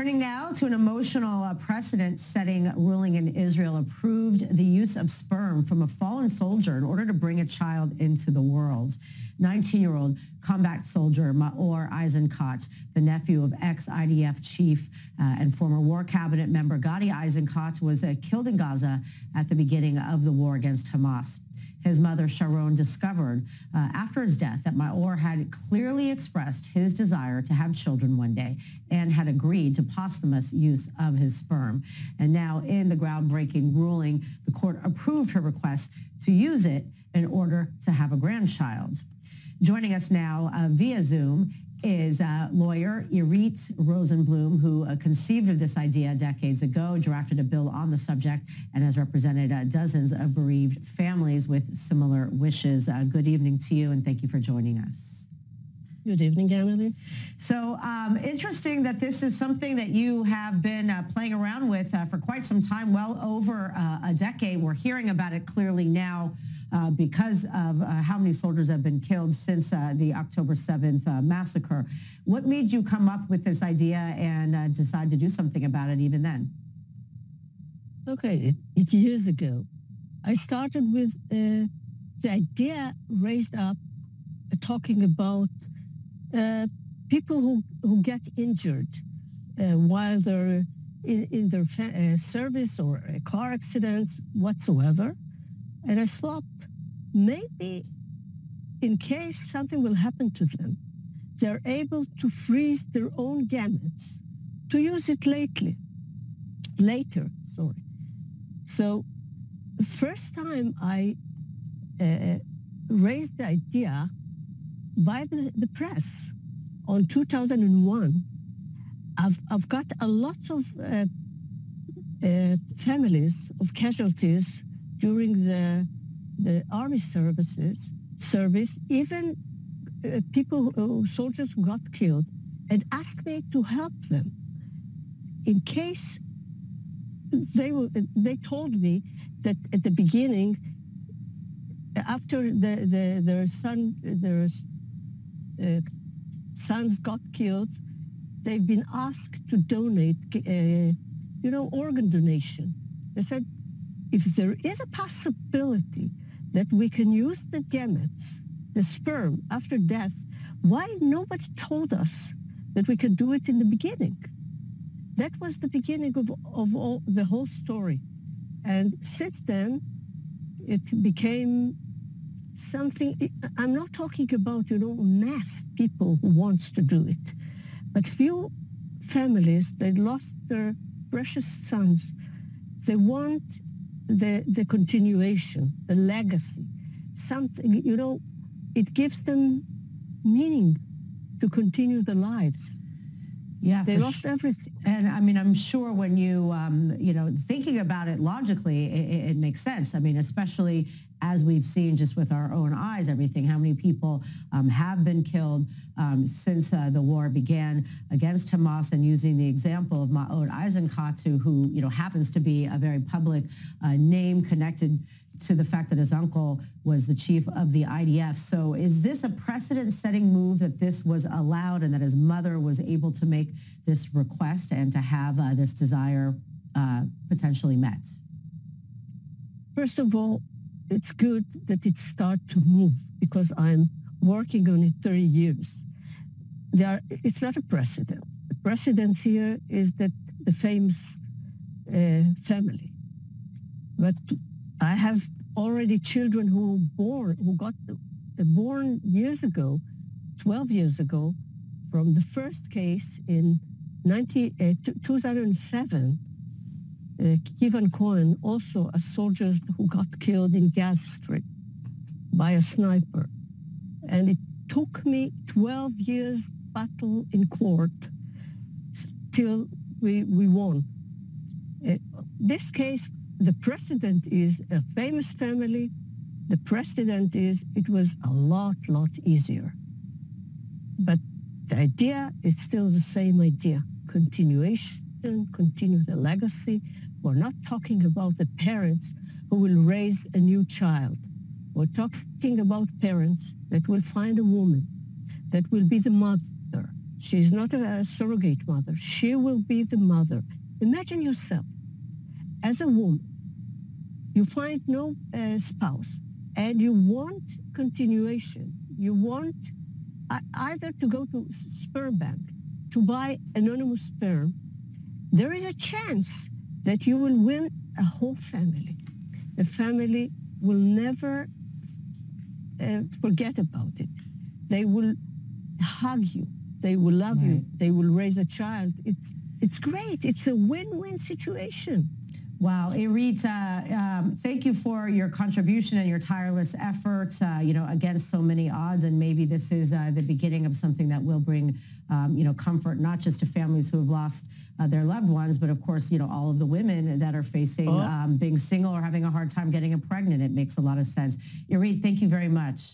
Turning now to an emotional precedent-setting ruling in Israel approved the use of sperm from a fallen soldier in order to bring a child into the world. 19-year-old combat soldier מאור Aeisenkot, the nephew of ex-IDF chief and former war cabinet member Gadi Aeisenkot, was killed in Gaza at the beginning of the war against Hamas. His mother, Sharon, discovered after his death that מאור had clearly expressed his desire to have children one day and had agreed to posthumous use of his sperm. And now in the groundbreaking ruling, the court approved her request to use it in order to have a grandchild. Joining us now via Zoom is lawyer Irit Rosenzblum, who conceived of this idea decades ago, drafted a bill on the subject, and has represented dozens of bereaved families with similar wishes. Good evening to you, and thank you for joining us. Good evening, Emily. So interesting that this is something that you have been playing around with for quite some time, well over a decade. We're hearing about it clearly now because of how many soldiers have been killed since the October 7th massacre. What made you come up with this idea and decide to do something about it even then? Okay, it's years ago. I started with the idea raised up talking about people who get injured while they're in their service or car accidents whatsoever. And I thought, maybe in case something will happen to them, they're able to freeze their own gametes to use it later. So the first time I raised the idea by the press on 2001, I've got a lot of families of casualties during the army service, even soldiers who got killed, and asked me to help them in case they told me that at the beginning, after their sons got killed, they've been asked to donate, organ donation. They said, if there is a possibility that we can use the gametes, the sperm, after death, why nobody told us that we could do it in the beginning? That was the beginning of all, the whole story. And since then, it became something. I'm not talking about, mass people who wants to do it, but few families, they lost their precious sons. They want the continuation, the legacy, something, it gives them meaning to continue their lives. Yeah, they lost everything. And I mean, I'm sure when you, thinking about it logically, it makes sense. I mean, especially as we've seen just with our own eyes, everything, how many people have been killed since the war began against Hamas, and using the example of מאור Aeisenkot, who happens to be a very public name connected to the fact that his uncle was the chief of the IDF. So is this a precedent-setting move that this was allowed and that his mother was able to make this request and to have this desire potentially met? First of all, it's good that it started to move because I'm working on it 30 years. It's not a precedent. The precedent here is that the famous family. But I have already children who got born years ago, 12 years ago, from the first case in 2007. Kevin Cohen, also a soldier who got killed in Gaza Strip by a sniper. And it took me 12 years battle in court till we won. This case, the precedent is a famous family. The precedent is it was a lot easier. But the idea is still the same idea. Continuation, continue the legacy. We're not talking about the parents who will raise a new child. We're talking about parents that will find a woman that will be the mother. She's not a surrogate mother. She will be the mother. Imagine yourself, as a woman, you find no spouse, and you want continuation. You want either to go to sperm bank, to buy anonymous sperm. There is a chance that you will win a whole family. The family will never forget about it. They will hug you. They will love you. They will raise a child. It's great. It's a win-win situation. Wow, Irit, thank you for your contribution and your tireless efforts, against so many odds. And maybe this is the beginning of something that will bring, comfort, not just to families who have lost their loved ones, but of course, all of the women that are facing being single or having a hard time getting pregnant. It makes a lot of sense. Irit, thank you very much.